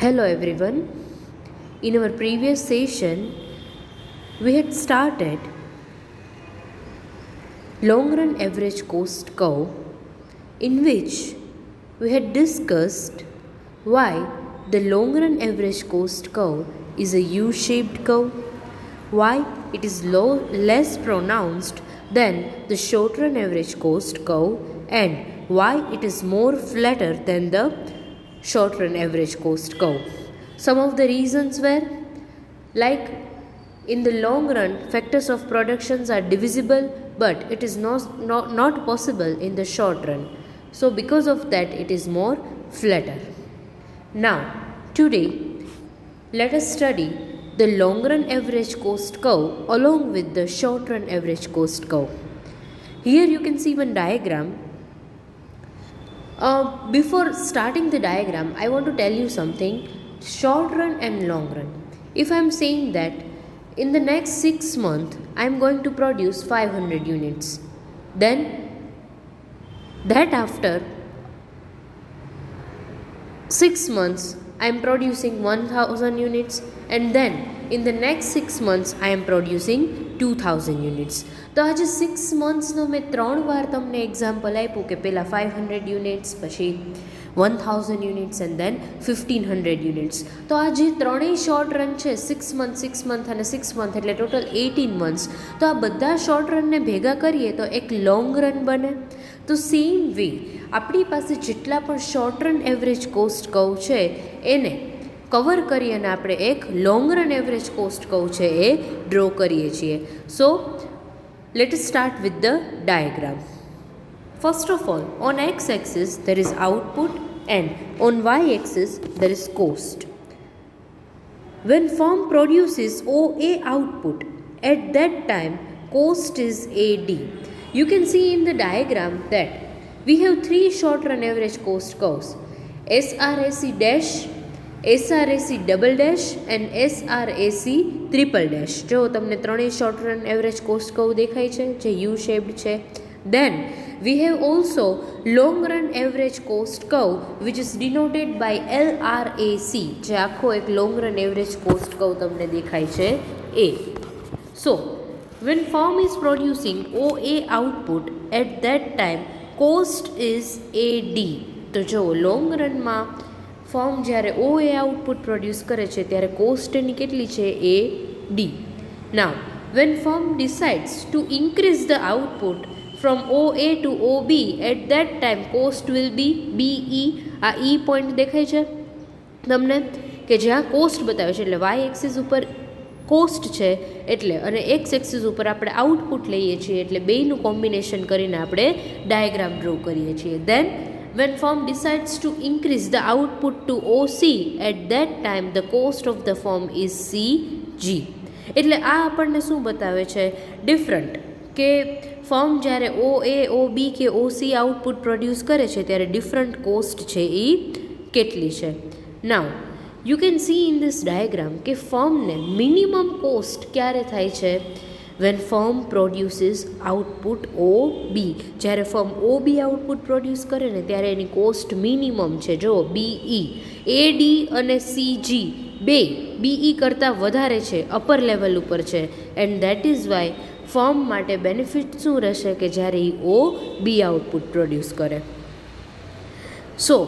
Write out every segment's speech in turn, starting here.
Hello everyone. In our previous session, we had started long run average cost curve, in which we had discussed why the long run average cost curve is a U-shaped curve, why it is less pronounced than the short run average cost curve, and why it is more flatter than the short run average cost curve. Some of the reasons were, like, in the long run, factors of productions are divisible, but it is not possible in the short run. So because of that, it is more flatter. Now, today, let us study the long run average cost curve along with the short run average cost curve. Here you can see one diagram. Before starting the diagram, I want to tell you something. Short run and long run. If I am saying that in the next 6 months I am going to produce 500 units, then that after 6 months I am producing 1000 units, and then in the next 6 months I am producing 2000 units. તો આજે 6 મંથ્સનો મેં 3 વાર તમને example આપ્યું કે પહેલાં 500 units, પછી 1000 units and then 1500 units. તો આ જે ત્રણેય શોર્ટ રન છે, 6 મંથ અને 6 મંથ, એટલે ટોટલ 18 મંથ્સ. તો આ બધા શોર્ટ રનને ભેગા કરીએ તો એક લોંગ રન બને. તો સેમ વે આપણી પાસે જેટલા પણ short run average cost curve છે એને કવર કરી અને આપણે એક long run average cost curve છે એ ડ્રો કરીએ છીએ. સો let us start with the diagram. First of all, on x-axis there is output and on y-axis there is cost. When firm produces OA output, at that time cost is AD. You can see in the diagram that we have three short run average cost curves: SRAC dash, SRAC double dash and SRAC triple dash. જો તમને ત્રણેય short run average cost curve દેખાય છે જે you shaped છે. Then we have also long run average cost curve which is denoted by LRAC, જે આખો એક long run average cost curve તમને દેખાય છે એ. So when firm is producing OA output, at that time cost is AD. તો જો long રનમાં firm જ્યારે OA આઉટપુટ પ્રોડ્યુસ કરે છે ત્યારે કોસ્ટ એની કેટલી છે? AD. Now when firm decides to increase the output from OA to OB, at that time cost will be BE. આ E પોઈન્ટ દેખાય છે તમને કે જ્યાં કોસ્ટ બતાવે છે, એટલે વાય એક્સિસ ઉપર કોસ્ટ છે એટલે, અને એક્સ એક્સિસ ઉપર આપણે આઉટપુટ લઈએ છીએ, એટલે બેયનું કોમ્બિનેશન કરીને આપણે ડાયાગ્રામ ડ્રો કરીએ છીએ. દેન when firm decides to increase the output to OC, at that time the cost of the firm is CG. એટલે આ આપણને શું બતાવે છે? ડિફરન્ટ, કે ફર્મ જ્યારે OA, OB કે OC આઉટપુટ પ્રોડ્યુસ કરે છે ત્યારે ડિફરન્ટ કોસ્ટ છે એ કેટલી છે. Now you can C in this diagram કે ફર્મને મિનિમમ કોસ્ટ ક્યારે થાય છે? when firm produces output OB. જ્યારે ફર્મ OB આઉટપુટ પ્રોડ્યુસ કરે ને ત્યારે એની કોસ્ટ મિનિમમ છે. જો BE, AD અને CG બે BE કરતાં વધારે છે, અપર લેવલ ઉપર છે, and that is Y firm માટે બેનિફિટ શું રહેશે કે જ્યારે એ OB આઉટપુટ પ્રોડ્યુસ કરે. સો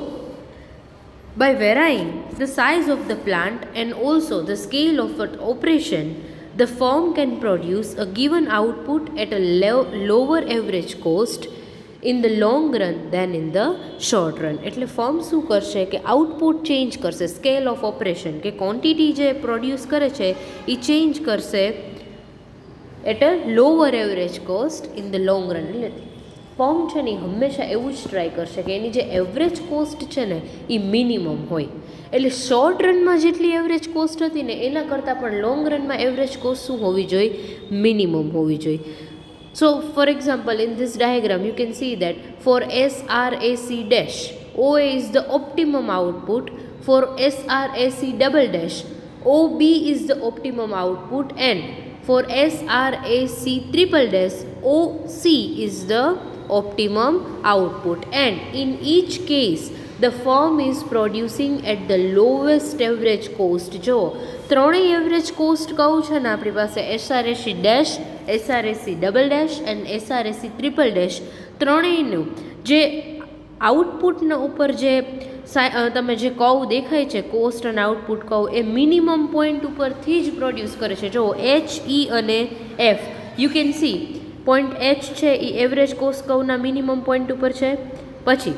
by varying the size of the plant and also the scale of its operation, the firm can produce a given output at a lower average cost in the long run than in the short run. એટલે firm શું કરશે કે output change કરશે, scale of operation કે quantity જે produce કરે છે એ ચેન્જ કરશે at a lower average cost in the long run. એટલે ફર્મ છે ને હંમેશા એવું જ ટ્રાય કરશે કે એની જે એવરેજ કોસ્ટ છે ને એ મિનિમમ હોય. એટલે શોર્ટ રનમાં જેટલી એવરેજ કોસ્ટ હતી ને એના કરતાં પણ લોંગ રનમાં એવરેજ કોસ્ટ શું હોવી જોઈએ? મિનિમમ હોવી જોઈએ. So for example, in this diagram you can see that for SRAC dash, OA is the optimum output. For SRAC double dash, OB is the optimum output, and for SRAC triple dash, OC is the optimum output. And in each case the firm is producing at the lowest average cost. જો ત્રણેય average cost કહું છે ને આપણી પાસે SRSE dash, SRSE double dash and SRSE triple dash, ત્રણેયનું જે આઉટપુટના ઉપર જે તમે જે કહું દેખાય છે કોસ્ટ અને આઉટપુટ કહું એ મિનિમમ પોઈન્ટ ઉપરથી જ પ્રોડ્યુસ કરે છે. જો H, E અને F you can C point H છે એ એવરેજ કોસ્ટ કહુંના મિનિમમ પોઈન્ટ ઉપર છે, પછી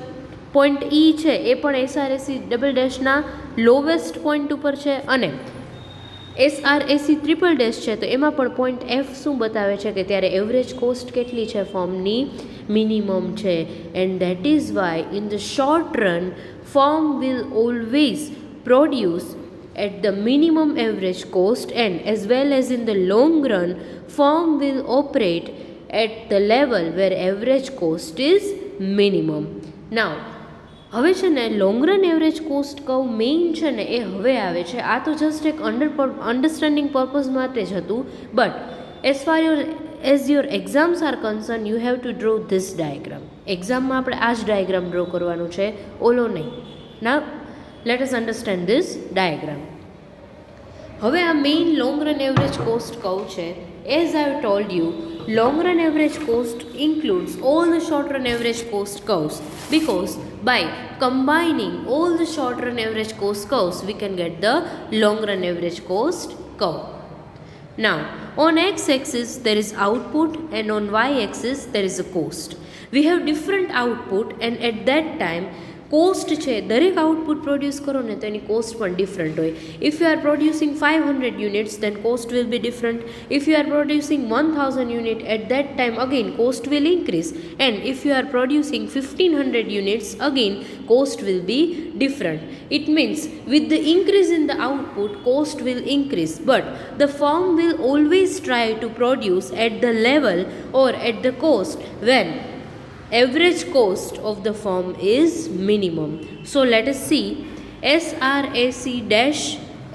પોઈન્ટ E છે એ પણ SRSE ડબલ ડેશના લોવેસ્ટ પોઈન્ટ ઉપર છે, અને SRSE ટ્રિપલ ડેશ છે તો એમાં પણ પોઈન્ટ F શું બતાવે છે કે ત્યારે એવરેજ કોસ્ટ કેટલી છે ફર્મની, મિનિમમ છે. And that is Y in the short run firm will always produce at the minimum average cost, and as well as in the long run firm will operate at the level where average cost is minimum. Now હવે છે ને long run average cost કહું main છે ને એ હવે આવે છે. આ તો જસ્ટ એક અન્ડરસ્ટેન્ડિંગ પર્પઝ માટે જ હતું, but as your exams R concern you have to draw this diagram. એક્ઝામમાં આપણે આ જ ડાયાગ્રામ ડ્રો કરવાનું છે, ઓલો નહીં. ના, let us understand this diagram. હવે આ main long run average cost કહું છે. As I have told you, long run average cost includes all the short run average cost curves, because by combining all the short run average cost curves we can get the long run average cost curve. Now on x-axis there is output and on y-axis there is a cost. We have different output and at that time cost છે દરેક output produce કરો ને તો એની cost પણ different હોય. If you are producing 500 units then cost will be different. If you are producing 1000 unit at that time again cost will increase, and if you are producing 1500 units again cost will be different. It means with the increase in the output cost will increase, but the firm will always try to produce at the level or at the cost when average cost of the firm is minimum. So let us see SRSE dash,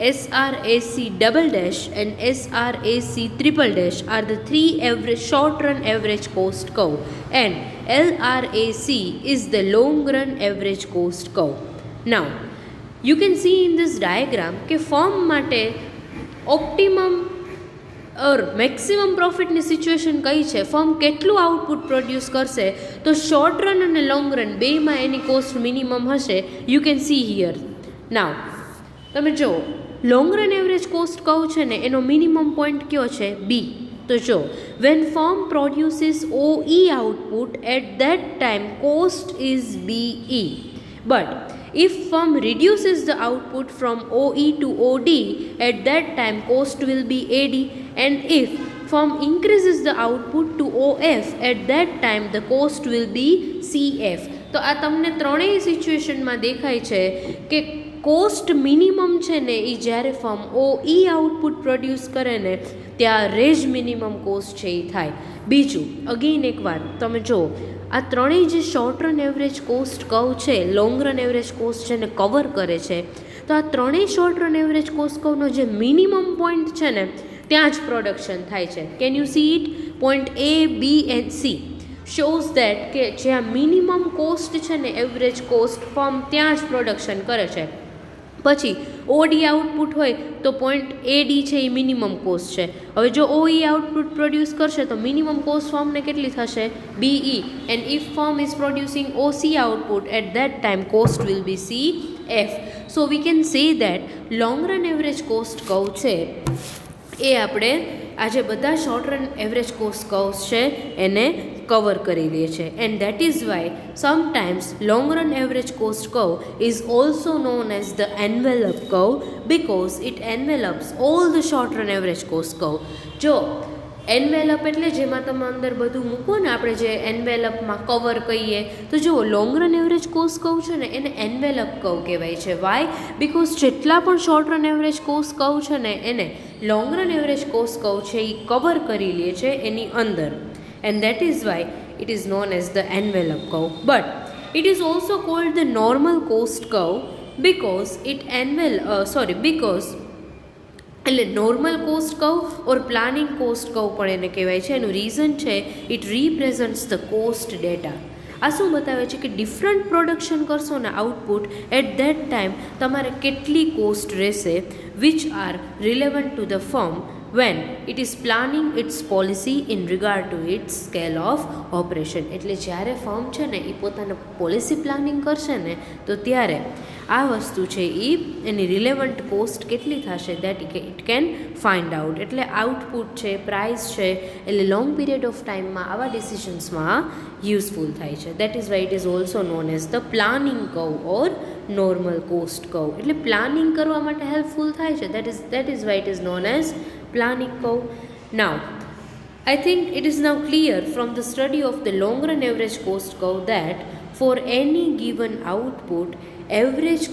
SRSE double dash and SRSE triple dash are the three average short run average cost curve, and LRAC is the long run average cost curve. Now you can see in this diagram કે firm માટે optimum or maximum પ્રોફિટની situation કઈ છે, firm કેટલું output produce કરશે, તો short run અને long run બેમાં એની કોસ્ટ મિનિમમ હશે. You can see here. Now તમે જુઓ લોંગ રન એવરેજ કોસ્ટ કહું છે ને એનો મિનિમમ પોઈન્ટ કયો છે, બી. તો જો when firm produces OE output at that time cost is BE, but if firm reduces the output from OE to OD at that time cost will be AD, and if firm increases the output to OF at that time the cost will be CF. તો આ તમને ત્રણેય સિચ્યુએશનમાં દેખાય છે કે cost minimum છે ને એ જ્યારે ફર્મ OE આઉટપુટ પ્રોડ્યુસ કરે ને ત્યારે જ મિનિમમ કોસ્ટ છે એ થાય. બીજું અગેન એક વાત તમે જુઓ, આ ત્રણેય જે short run average cost curve છે લોંગ રન એવરેજ કોસ્ટ છે ને કવર કરે છે, તો આ ત્રણેય શોર્ટ રન એવરેજ કોસ્ટ કર્વનો જે મિનિમમ પોઈન્ટ છે ને ત્યાં જ પ્રોડક્શન થાય છે. Can you see it? Point A, B and C shows that કે જ્યાં મિનિમમ કોસ્ટ છે ને એવરેજ કોસ્ટ ફર્મ ત્યાં જ પ્રોડક્શન કરે છે. પછી OD આઉટપુટ હોય તો પોઈન્ટ AD છે એ મિનિમમ કોસ્ટ છે. હવે જો OE આઉટપુટ પ્રોડ્યુસ કરશે તો મિનિમમ કોસ્ટ ફર્મને કેટલી થશે, BE, and if firm is producing OC output at that time cost will be CF. So we can say that long run average cost curve છે એ આપણે આ જે બધા short run average cost curves છે એને કવર કરી લે છે. And that is why sometimes long run average cost curve is also known as the envelope curve, because it envelopes all the short run average cost curve. જો envelope એટલે જેમાં તમે અંદર બધું મૂકો ને, આપણે જે એન્વેલપમાં કવર કહીએ, તો જુઓ long run average cost curve છે ને એને એન્વેલપ કર્વ કહેવાય છે. વાય? બિકોઝ જેટલા પણ short run average cost curve છે ને એને long run average cost curve છે એ કવર કરી લે છે એની અંદર, and that is why it is known as the envelope curve. But it is also called the normal cost curve because because એટલે normal cost curve ઓર planning cost curve પણ એને કહેવાય છે. એનું રીઝન છે ઇટ રિપ્રેઝન્ટ્સ ધ કોસ્ટ ડેટા. આ શું બતાવે છે કે ડિફરન્ટ પ્રોડક્શન કરશો ને આઉટપુટ એટ ધેટ ટાઈમ તમારે કેટલી કોસ્ટ રહેશે which are relevant to the firm when it is planning its policy in regard to its scale of operation. એટલે જ્યારે ફર્મ છે ને એ પોતાના પોલિસી પ્લાનિંગ કરશે ને તો ત્યારે આ વસ્તુ છે એ એની રિલેવન્ટ કોસ્ટ કેટલી થશે that it can find out. એટલે આઉટપુટ છે, પ્રાઇસ છે, એટલે લોંગ પીરિયડ ઓફ ટાઈમમાં આવા ડિસિઝન્સમાં યુઝફુલ થાય છે. That is why it is also known as the planning curve or normal cost curve. એટલે પ્લાનિંગ કરવા માટે હેલ્પફુલ થાય છે. That is why it is known as planning curve. Now, I think it is now clear from the study of the long run average cost curve that for any given output, average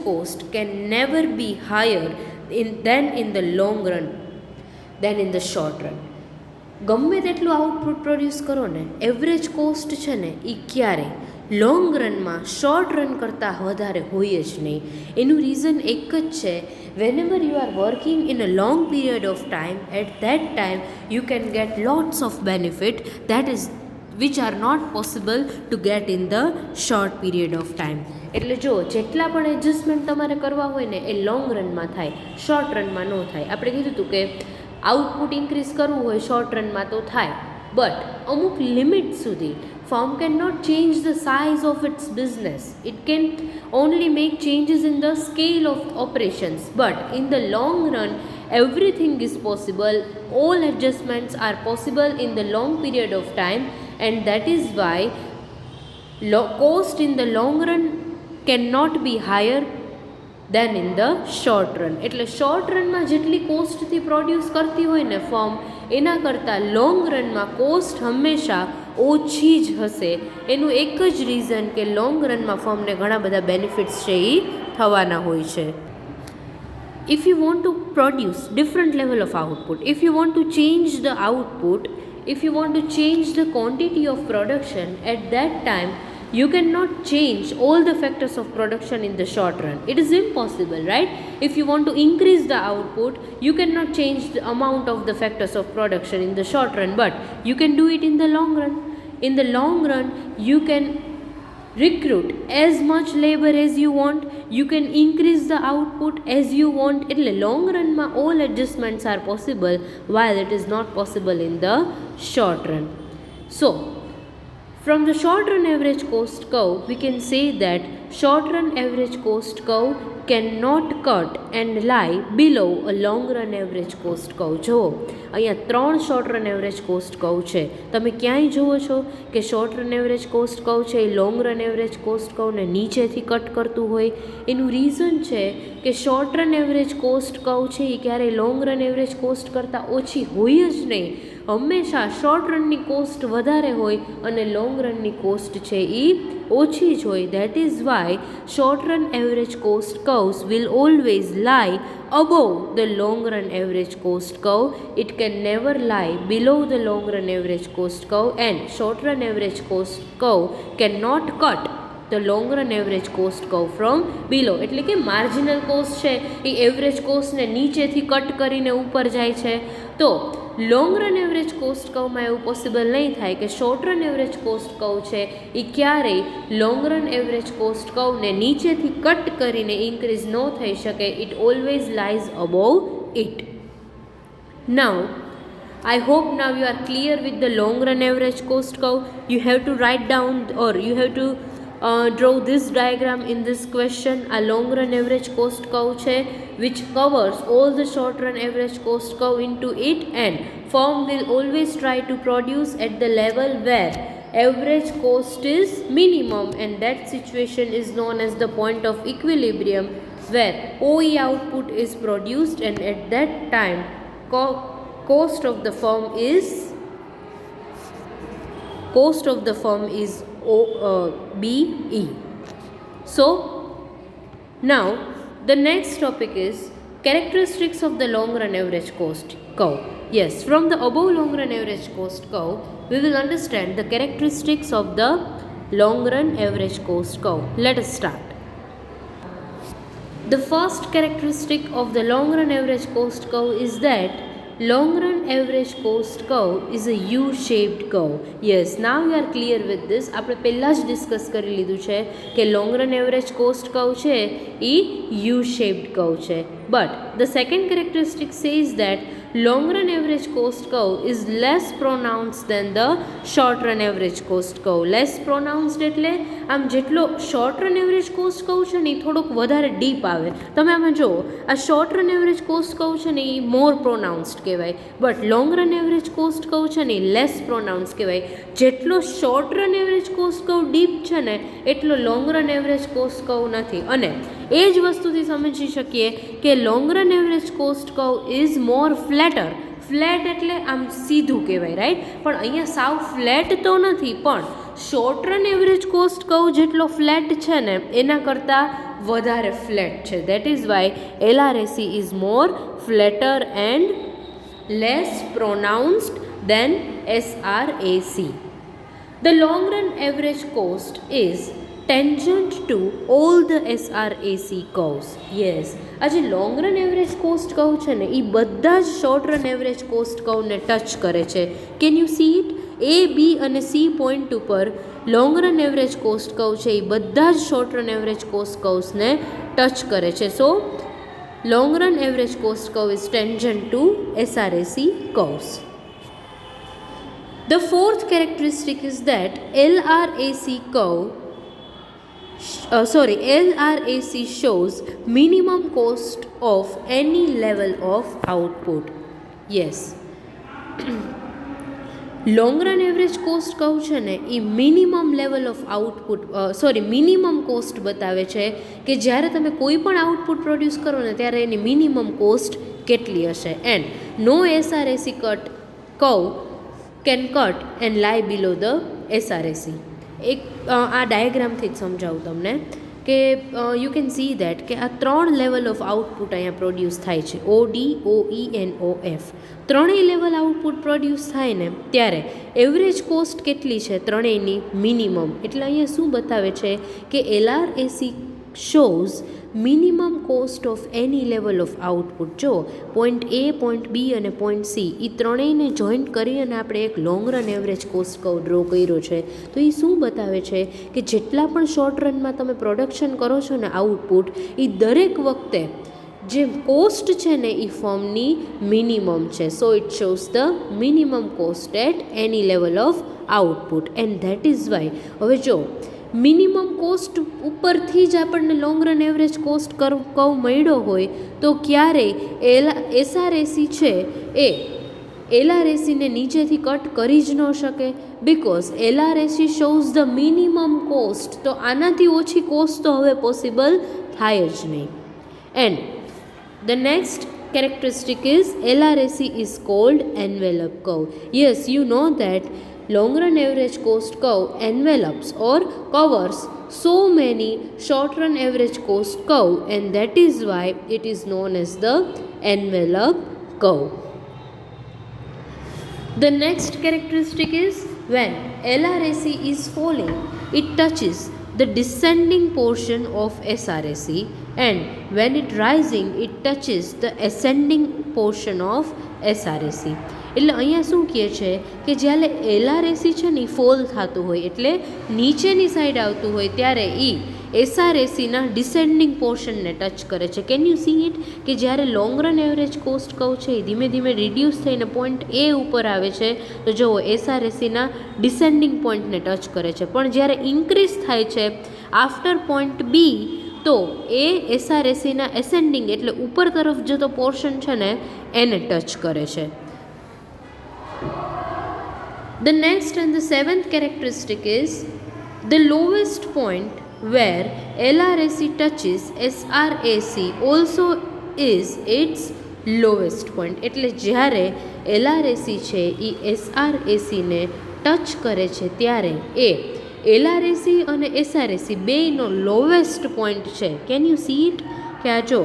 cost can never be higher than in the long run than in the short run. ગમે તેટલું output produce કરો ને, average cost છે ને એ ક્યારે long રનમાં short run કરતાં વધારે હોય જ નહીં. એનું રીઝન એક જ છે, whenever you are working in a long period of time, at that time you can get lots of benefit which are not possible to get in the short period of time. એટલે જો જેટલા પણ adjustment તમારે કરવા હોય ને એ long રનમાં થાય, શોર્ટ રનમાં ન થાય. આપણે કીધું હતું કે આઉટપુટ ઇન્ક્રીઝ કરવું હોય શોર્ટ રનમાં તો થાય, બટ અમુક લિમિટ સુધી. Firm cannot change the size of its business. It can only make changes in the scale of operations. But in the long run, everything is possible. All adjustments are possible in the long period of time, and that is why cost in the long run cannot be higher than in the short run. એટલે short રનમાં જેટલી કોસ્ટથી produce કરતી હોય ને firm, એના કરતાં long રનમાં cost હંમેશા ઓછી જ હશે. એનું એક જ રીઝન કે લોંગ રનમાં ફર્મને ઘણા બધા બેનિફિટ્સ છે એ થવાના હોય છે. If you want to produce different level of output, if you want to change the output, if you want to change the quantity of production, at that time you cannot change all the factors of production in the short run. It is impossible, right? If you want to increase the output, you cannot change the amount of the factors of production in the short run, but you can do it in the long run. In the long run, you can recruit as much labor as you want, you can increase the output as you want. એટલે long run માં all adjustments are possible while it is not possible in the short run. So from the short run average cost curve, we can say that short run average cost curve cannot cut and lie below a long run average cost curve. જો અહીંયા 3 short run average cost curve છે. તમે ક્યાંય જુઓ છો કે short run average cost curve છે એ long run average cost કર્વને નીચેથી કટ કરતું હોય? એનું રીઝન છે કે short run average cost curve છે એ ક્યારેય લોંગ રન એવરેજ કોસ્ટ કરતાં ઓછી હોય જ નહીં. હંમેશા શોર્ટ રનની કોસ્ટ વધારે હોય અને લોંગ રનની કોસ્ટ છે એ ઓછી જ હોય. That is Y short run average cost curves will always લાઈ above the long run average cost curve. It can never lie below the long run average cost curve, and short run average cost curve cannot cut the long run average cost curve from below. એટલે કે marginal cost છે એ average કોસ્ટને નીચેથી cut કરીને ઉપર જાય છે. તો લોંગ રન એવરેજ કોસ્ટ કર્વમાં એવું પોસિબલ નહીં થાય કે short run average cost curve છે એ ક્યારેય લોંગ રન એવરેજ કોસ્ટ કર્વને નીચેથી કટ કરીને ઇન્ક્રીઝ ન થઈ શકે. It always lies above it. Now I hope now you are clear with the long run average cost curve. You have to write down or you have to draw this diagram in this question. A long run average cost curve છે which covers all the short run average cost curve into it, and firm will always try to produce at the level where average cost is minimum, and that situation is known as the point of equilibrium where OE output is produced, and at that time cost of the firm is BE. So now the next topic is characteristics of the long run average cost curve. Yes, from the above long run average cost curve, we will understand the characteristics of the long run average cost curve. Let us start. The first characteristic of the long run average cost curve is that long run average cost curve is a U-shaped curve. Yes, now you are clear with this. આપણે પહેલાં જ discuss કરી લીધું છે કે long run average cost curve છે એ U-shaped curve છે. But the second characteristic says that long run average cost curve is less pronounced than the short run average cost curve. Less pronounced એટલે આમ જેટલો short run average cost curve છે ને એ થોડોક વધારે deep આવે. તમે આમાં જુઓ, આ short run average cost curve છે ને એ મોર પ્રોનાઉન્સ્ડ કહેવાય, but long run average cost curve છે ને એ લેસ પ્રોનાઉન્સ કહેવાય. જેટલો short run average cost curve deep છે ને એટલો long run average cost curve નથી. અને એ જ વસ્તુથી સમજી શકીએ કે long run average cost curve is more flatter. Flat એટલે આમ સીધું કહેવાય, રાઈટ? પણ અહીંયા સાવ ફ્લેટ તો નથી, પણ short run average cost curve જેટલો ફ્લેટ છે ને એના કરતાં વધારે ફ્લેટ છે. That is why LRAC is more flatter and less pronounced than SRAC. The long run average cost is tangent to all the SRAC curves. Yes, આ જે long run average cost curve છે ને એ બધા જ short run average cost કર્વને touch કરે છે. Can you see it? A, B અને C પોઈન્ટ ઉપર long run average cost curve છે એ બધા જ શોર્ટ રન એવરેજ કોસ્ટ કર્વ્સને ટચ કરે છે. So long run average cost curve is tangent to SRAC curves. The fourth characteristic is that LRAC shows minimum cost of any level of output. Yes. Long run average cost curve છે ને એ minimum level of minimum cost બતાવે છે કે જ્યારે તમે કોઈ પણ આઉટપુટ પ્રોડ્યુસ કરો ને ત્યારે એની મિનિમમ કોસ્ટ કેટલી હશે. And no SRAC curve can cut and lie below the SRAC. એક આ ડાયાગ્રામથી જ સમજાવું તમને કે યુ કેન સી દેટ કે આ 3 લેવલ ઓફ આઉટપુટ અહીંયા પ્રોડ્યુસ થાય છે, OD, OE એન્ડ OF. ત્રણેય લેવલ આઉટપુટ પ્રોડ્યુસ થાય ને ત્યારે એવરેજ કોસ્ટ કેટલી છે? ત્રણેયની મિનિમમ. એટલે અહીંયા શું બતાવે છે કે LRAC shows minimum cost of any level of output. જો પોઈન્ટ A, પોઈન્ટ B અને પોઈન્ટ C એ ત્રણેયને જોઈન્ટ કરી અને આપણે એક long run average cost curve draw કર્યો છે, તો એ શું બતાવે છે કે જેટલા પણ શોર્ટ રનમાં તમે પ્રોડક્શન કરો છો ને આઉટપુટ, એ દરેક વખતે જે કોસ્ટ છે ને એ ફોર્મની મિનિમમ છે. So it shows the minimum cost at any level of output and that is why. હવે જો મિનિમમ કોસ્ટ ઉપરથી જ આપણને long run average cost curve મળ્યો હોય તો ક્યારેય SRAC છે એ LRACને નીચેથી કટ કરી જ ન શકે, because LRAC shows the minimum cost. તો આનાથી ઓછી કોસ્ટ તો હવે પોસિબલ થાય જ નહીં. And the next characteristic is LRAC is called envelope curve. Yes, you know that long run average cost curve envelopes or covers so many short run average cost curve, and that is why it is known as the envelope curve. The next characteristic is when LRAC is falling, it touches the descending portion of SRAC, and when it rising it touches the ascending portion of SRAC. એટલે અહીંયા શું કહે છે કે જ્યારે LRAC છે ને એ fall થતું હોય એટલે નીચેની સાઈડ આવતું હોય ત્યારે એ SRACના ડિસેન્ડિંગ પોર્શનને ટચ કરે છે. Can you see it? કે જ્યારે long run average cost curve છે એ ધીમે ધીમે રિડ્યુસ થઈને પોઈન્ટ A ઉપર આવે છે, તો જુઓ SRACના ડિસેન્ડિંગ પોઈન્ટને ટચ કરે છે. પણ જ્યારે ઇન્ક્રીઝ થાય છે આફ્ટર પોઈન્ટ B, તો એ SRACના એસેન્ડિંગ એટલે ઉપર તરફ જતો પોર્શન છે ને એને ટચ કરે છે. The next and the seventh characteristic is the lowest point where LRAC touches SRAC also is its lowest point. એટલે જ્યારે LRAC છે એ SRACને ટચ કરે છે ત્યારે એ LRAC અને SRAC બેયનો લોવેસ્ટ પોઈન્ટ છે. Can you see it? કે આ જો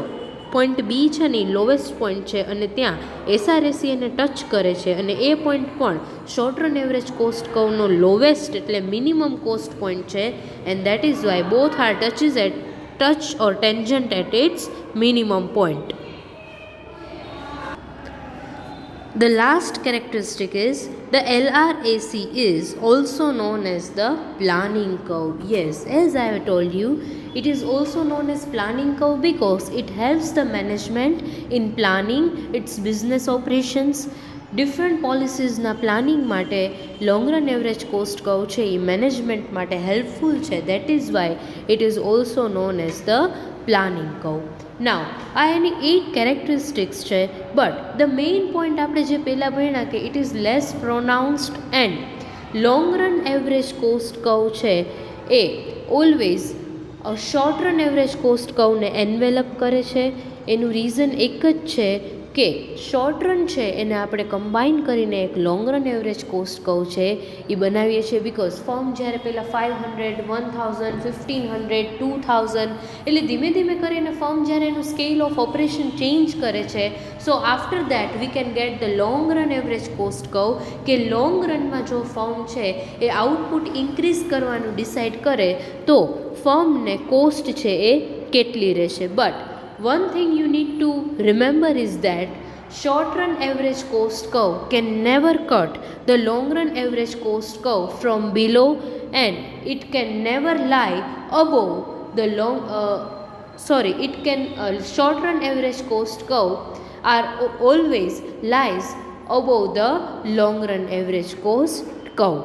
પોઈન્ટ B છે ને એ લોવેસ્ટ પોઈન્ટ છે અને ત્યાં SRAC એને ટચ કરે છે અને એ પોઈન્ટ પણ શોર્ટ રન એવરેજ કોસ્ટ કર્વનો લોવેસ્ટ એટલે મિનિમમ કોસ્ટ પોઈન્ટ છે, and that is why both are touch or tangent at its minimum point. The last characteristic is the LRAC is also known as the planning curve. Yes, as I have told you, it is also known as planning curve because it helps the management in planning its business operations. Different પોલિસીસના planning માટે long run average cost curve છે એ management માટે helpful છે. That is why it is also known as the planning curve. Now આ એની 8 characteristics છે, but the main point આપણે જે પહેલાં ભણ્યા કે it is less pronounced and long run average cost curve છે એ always short run average cost કર્વને એન્વેલપ કરે છે. એનું રીઝન એક જ છે કે શોર્ટ રન છે એને આપણે કમ્બાઈન કરીને એક long run average cost curve છે એ બનાવીએ છીએ. બિકોઝ ફર્મ જ્યારે પહેલાં 500, 1000, 1500, 2000 એટલે ધીમે ધીમે કરીને ફર્મ જ્યારે એનું સ્કેલ ઓફ ઓપરેશન ચેન્જ કરે છે, so after that we can get the long run average cost curve કે લોંગ રનમાં જો ફર્મ છે એ આઉટપુટ ઇન્ક્રીઝ કરવાનું ડિસાઇડ કરે તો ફર્મને કોસ્ટ છે એ કેટલી રહેશે. But one thing you need to remember is that short run average cost curve can never cut the long run average cost curve from below, and it can never lie above the short run average cost curve are always lies above the long run average cost curve.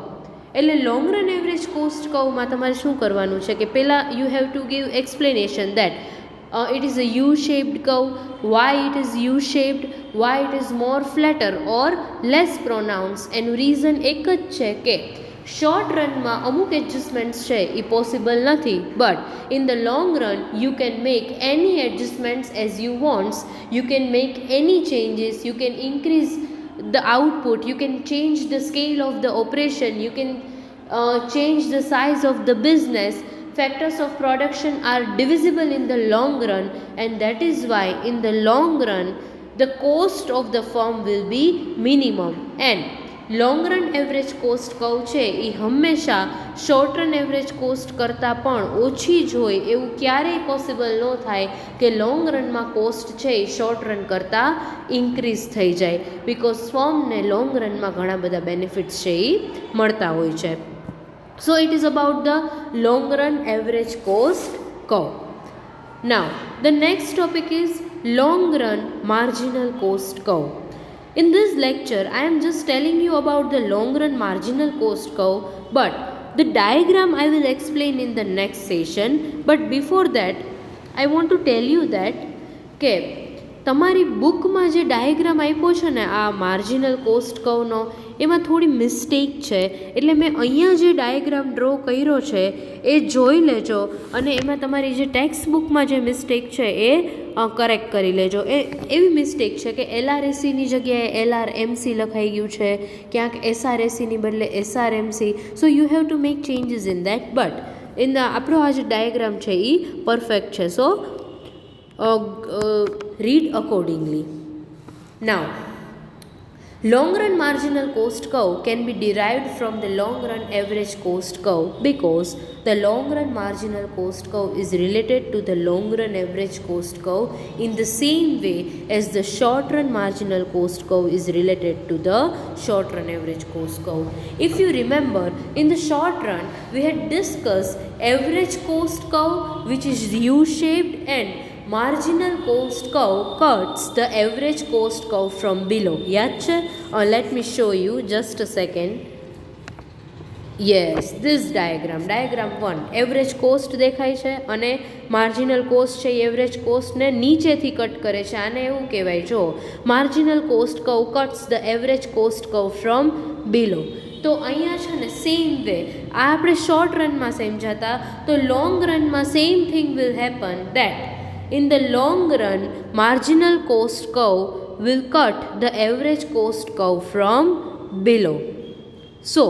એટલે long run average cost કર્વમાં તમારે શું કરવાનું છે કે પહેલાં you have to give explanation that it is a U-shaped curve, why it is U-shaped, why it is more flatter or less pronounced. એનું reason એક જ છે કે શોર્ટ રનમાં અમુક એડજસ્ટમેન્ટ્સ છે એ પોસિબલ નથી, but in the long run you can make any adjustments as you wants, you can make any changes, you can increase the output, you can change the scale of the operation, you can change the size of the business. Factors of production are divisible in the long run, and that is why in the long run the cost of the firm will be minimum. And long run average cost curve છે એ હંમેશા short run average cost કરતાં પણ ઓછી જ હોય એવું ક્યારેય possible ન થાય કે લોંગ રનમાં કોસ્ટ છે એ શોર્ટ રન કરતાં ઇન્ક્રીઝ થઈ જાય, બિકોઝ ફર્મને લોંગ રનમાં ઘણા બધા બેનિફિટ્સ છે એ મળતા હોય છે. So it is about the long run average cost curve. Now the next topic is long run marginal cost curve. In this lecture I am just telling you about the long run marginal cost curve, but the diagram I will explain in the next session. But before that I want to tell you that કે તમારી બુકમાં જે diagram આપ્યો છે ને આ marginal cost કર્વનો એમાં થોડી મિસ્ટેક છે, એટલે મેં અહીંયા જે ડાયાગ્રામ ડ્રો કર્યો છે એ જોઈ લેજો અને એમાં તમારી જે ટેક્સ્ટ બુકમાં જે મિસ્ટેક છે એ કરેક્ટ કરી લેજો. એવી મિસ્ટેક છે કે LRACની જગ્યાએ LRMC લખાઈ ગયું છે, ક્યાંક SRACની બદલે SRMC. So you have to make changes in that, but આપણો આ જે ડાયાગ્રામ છે એ પરફેક્ટ છે. સો read accordingly. Now long run marginal cost curve can be derived from the long run average cost curve because the long run marginal cost curve is related to the long run average cost curve in the same way as the short run marginal cost curve is related to the short run average cost curve. If you remember, in the short run we had discussed average cost curve which is U-shaped, and marginal cost curve cuts the average cost curve from below. યાદ છે? Let me show you just a second. Yes, this diagram 1 average cost દેખાય છે અને marginal cost છે average કોસ્ટને નીચેથી cut કરે છે. આને એવું કહેવાય, જો marginal cost curve cuts the average cost curve from below. તો અહીંયા છે ને સેમ વે આ આપણે શોર્ટ રનમાં સમજાતા, તો લોંગ રનમાં same thing will happen that in the long run marginal cost curve will cut the average cost curve from below. So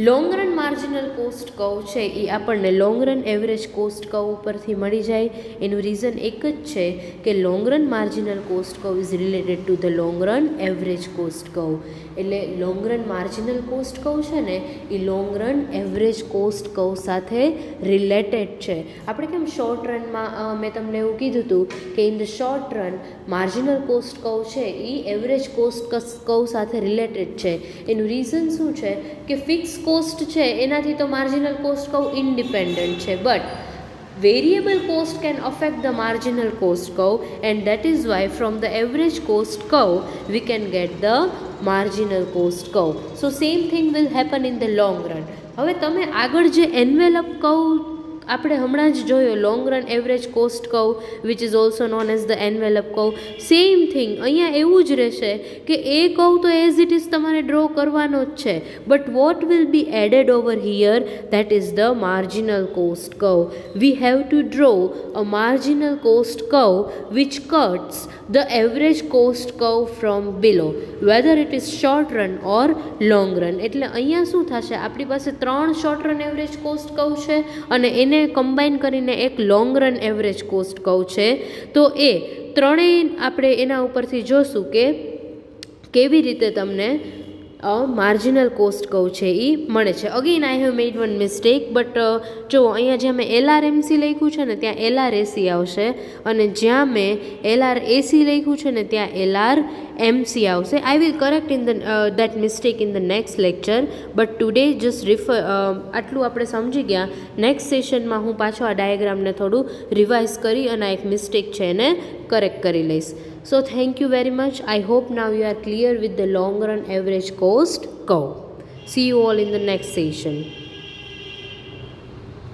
long run marginal cost curve છે એ આપણને long run average cost curve ઉપરથી મળી જાય. એનું reason એક જ છે કે long run marginal cost curve is related to the long run average cost curve. એટલે long run marginal cost curve છે ને એ long run average cost curve સાથે રિલેટેડ છે. આપણે કેમ શોર્ટ રનમાં મેં તમને એવું કીધું હતું કે in the short run marginal cost curve છે એ એવરેજ કોસ્ટ કર્વ સાથે રિલેટેડ છે. એનું રીઝન શું છે કે ફિક્સ કોસ્ટ છે એનાથી તો માર્જિનલ કોસ્ટ કર્વ ઇન્ડિપેન્ડન્ટ છે, but variable cost can affect the marginal cost curve, and that is why from the average cost curve we can get the marginal cost curve. So same thing will happen in the long run. હવે તમે આગળ જે envelope curve આપણે હમણાં જ જોયો long run average cost curve which is also known as the envelope curve, same thing અહીંયા એવું જ રહેશે કે એ કર્વ તો એઝ ઇટ ઇઝ તમારે ડ્રો કરવાનો જ છે, but what will be added over here that is the marginal cost curve. We have to draw a marginal cost curve which cuts the average cost curve from below, whether it is short run or long run. એટલે અહીંયા શું થશે, આપણી પાસે 3 short run average cost curve છે અને એને combine કરીને એક long run average cost curve છે. તો એ ત્રણેય આપણે એના ઉપરથી જોશું કે કેવી રીતે તમને માર્જિનલ કોસ્ટ કર્વ છે એ મળે છે. Again I have made one mistake, but જો અહીંયા જ્યાં મેં LRMC લખ્યું છે ને ત્યાં LRAC આવશે, અને જ્યાં મેં LRAC લખ્યું છે ને ત્યાં LRMC આવશે. I will correct in the that mistake in the next lecture, but today just આટલું આપણે સમજી ગયા. નેક્સ્ટ સેશનમાં હું પાછો આ ડાયાગ્રામને થોડું રિવાઇઝ કરી અને આ એક મિસ્ટેક છે એને કરેક્ટ કરી લઈશ. So thank you very much. I hope now you are clear with the long run average cost curve. See you all in the next session.